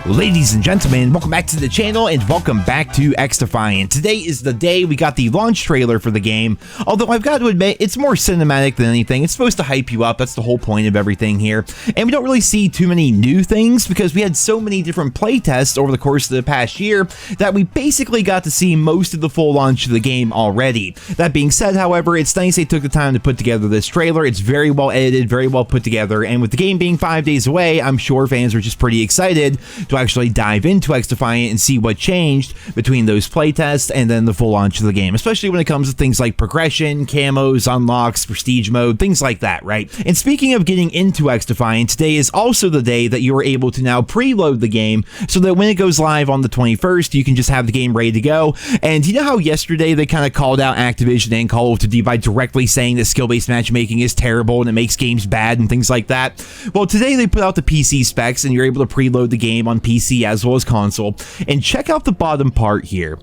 Ladies and gentlemen, welcome back to the channel and welcome back to XDefiant. Today is the day we got the launch trailer for the game, although I've got to admit, it's more cinematic than anything. It's supposed to hype you up, that's the whole point of everything here. And we don't really see too many new things because we had so many different playtests over the course of the past year that we basically got to see most of the full launch of the game already. That being said, however, it's nice they took the time to put together this trailer. It's very well edited, very well put together, and with the game being 5 days away, I'm sure fans are just pretty excited to actually dive into XDefiant and see what changed between those playtests and then the full launch of the game, especially when it comes to things like progression, camos, unlocks, prestige mode, things like that, right? And speaking of getting into XDefiant, today is also the day that you are able to now preload the game so that when it goes live on the 21st, you can just have the game ready to go. And you know how yesterday they kind of called out Activision and Call of Duty by directly saying that skill-based matchmaking is terrible and it makes games bad and things like that? Well, today they put out the PC specs and you're able to preload the game on PC as well as console. And check out the bottom part here.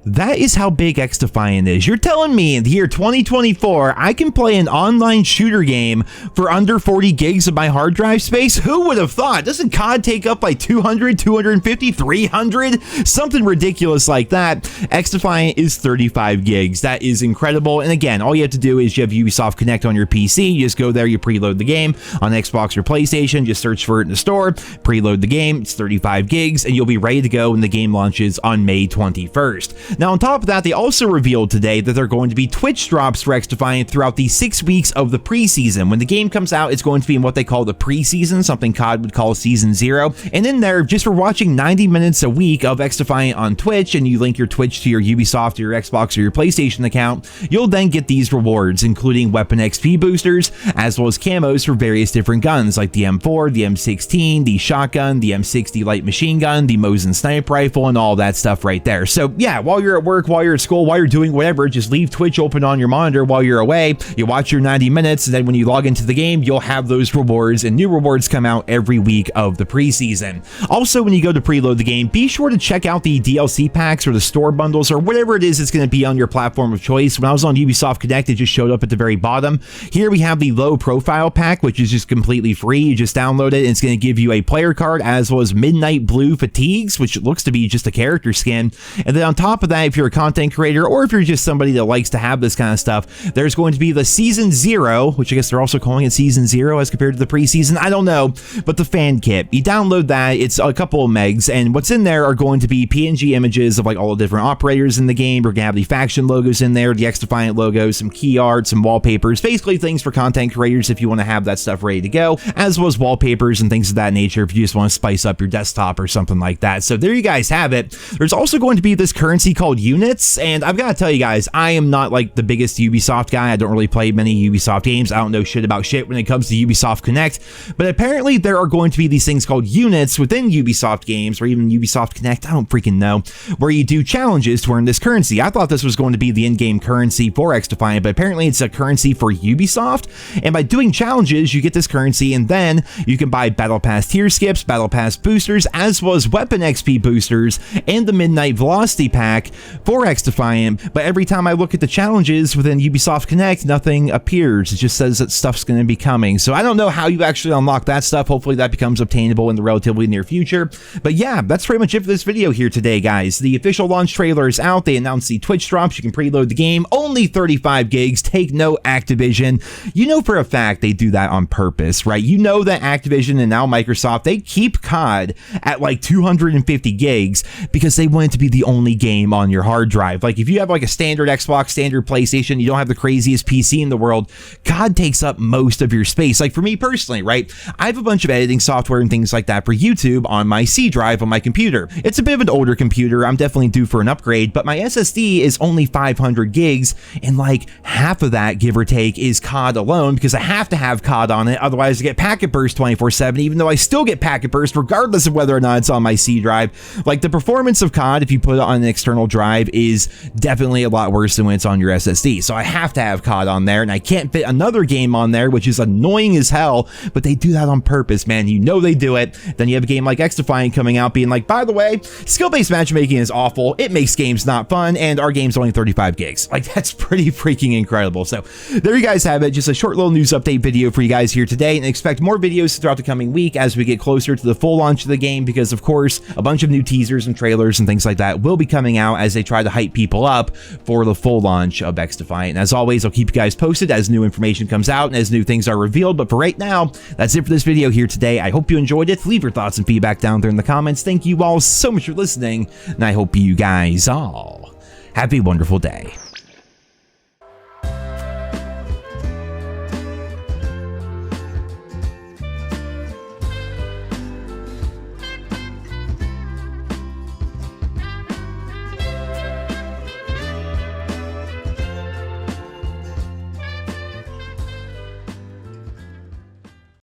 That is how big XDefiant is. You're telling me in the year 2024, I can play an online shooter game for under 40 gigs of my hard drive space? Who would have thought? Doesn't COD take up like 200, 250, 300? Something ridiculous like that. XDefiant is 35 gigs. That is incredible. And again, all you have to do is you have Ubisoft Connect on your PC. You just go there, you preload the game on Xbox or PlayStation. Just search for it in the store, preload the game. It's 35 gigs, and you'll be ready to go when the game launches on May 21st. Now, on top of that, they also revealed today that there are going to be Twitch drops for XDefiant throughout the 6 weeks of the preseason. When the game comes out, it's going to be in what they call the preseason, something COD would call Season 0. And in there, just for watching 90 minutes a week of XDefiant on Twitch, and you link your Twitch to your Ubisoft or your Xbox or your PlayStation account, you'll then get these rewards, including weapon XP boosters, as well as camos for various different guns, like the M4, the M16, the shotgun, the M60 light machine gun, the Mosin sniper rifle, and all that stuff right there. So yeah, while you're at work, while you're at school, while you're doing whatever, just leave Twitch open on your monitor while you're away. You watch your 90 minutes, and then when you log into the game, you'll have those rewards, and new rewards come out every week of the preseason. Also, when you go to preload the game, be sure to check out the DLC packs or the store bundles or whatever it is that's going to be on your platform of choice. When I was on Ubisoft Connect, it just showed up at the very bottom. Here we have the low profile pack, which is just completely free. You just download it, and it's going to give you a player card as well as midnight blue fatigues, which looks to be just a character skin. And then on top of that, if you're a content creator or if you're just somebody that likes to have this kind of stuff, there's going to be the Season 0, which I guess they're also calling it Season 0 as compared to the preseason. I don't know, but the fan kit. You download that, it's a couple of megs, and what's in there are going to be PNG images of like all the different operators in the game. We're going to have the faction logos in there, the XDefiant logos, some key art, some wallpapers, basically things for content creators if you want to have that stuff ready to go, as well as wallpapers and things of that nature if you just want to spice up your desktop or something like that. So there you guys have it. There's also going to be this currency called units, and I've got to tell you guys, I am not like the biggest Ubisoft guy. I don't really play many Ubisoft games. I don't know shit about shit when it comes to Ubisoft Connect, but apparently there are going to be these things called units within Ubisoft games or even Ubisoft Connect, I don't freaking know, where you do challenges to earn this currency. I thought this was going to be the in-game currency for XDefiant, but apparently it's a currency for Ubisoft, and by doing challenges, you get this currency, and then you can buy Battle Pass tier skips, Battle Pass boosters, as well as weapon XP boosters, and the Midnight Velocity pack for XDefiant. But every time I look at the challenges within Ubisoft Connect, nothing appears. It just says that stuff's going to be coming. So I don't know how you actually unlock that stuff. Hopefully that becomes obtainable in the relatively near future. But yeah, that's pretty much it for this video here today, guys. The official launch trailer is out. They announced the Twitch drops. You can preload the game. Only 35 gigs. Take note, Activision. You know for a fact they do that on purpose, right? You know that Activision and now Microsoft, they keep COD at like 250 gigs because they want it to be the only game on your hard drive. Like if you have like a standard Xbox, standard PlayStation, you don't have the craziest PC in the world, COD takes up most of your space. Like for me personally, right? I have a bunch of editing software and things like that for YouTube on my C drive on my computer. It's a bit of an older computer. I'm definitely due for an upgrade, but my SSD is only 500 gigs, and like half of that, give or take, is COD alone because I have to have COD on it. Otherwise I get packet burst 24/7, even though I still get packet burst regardless of whether or not it's on my C drive. Like the performance of COD, if you put it on an external external drive is definitely a lot worse than when it's on your SSD. So I have to have COD on there, and I can't fit another game on there, which is annoying as hell, but they do that on purpose, man. You know they do it. Then you have a game like XDefiant coming out being like, by the way, skill-based matchmaking is awful. It makes games not fun, and our game's only 35 gigs. Like, that's pretty freaking incredible. So there you guys have it. Just a short little news update video for you guys here today, and expect more videos throughout the coming week as we get closer to the full launch of the game, because of course a bunch of new teasers and trailers and things like that will be coming out as they try to hype people up for the full launch of XDefiant. And as always, I'll keep you guys posted as new information comes out and as new things are revealed. But for right now, that's it for this video here today. I hope you enjoyed it. Leave your thoughts and feedback down there in the comments. Thank you all so much for listening, and I hope you guys all have a wonderful day.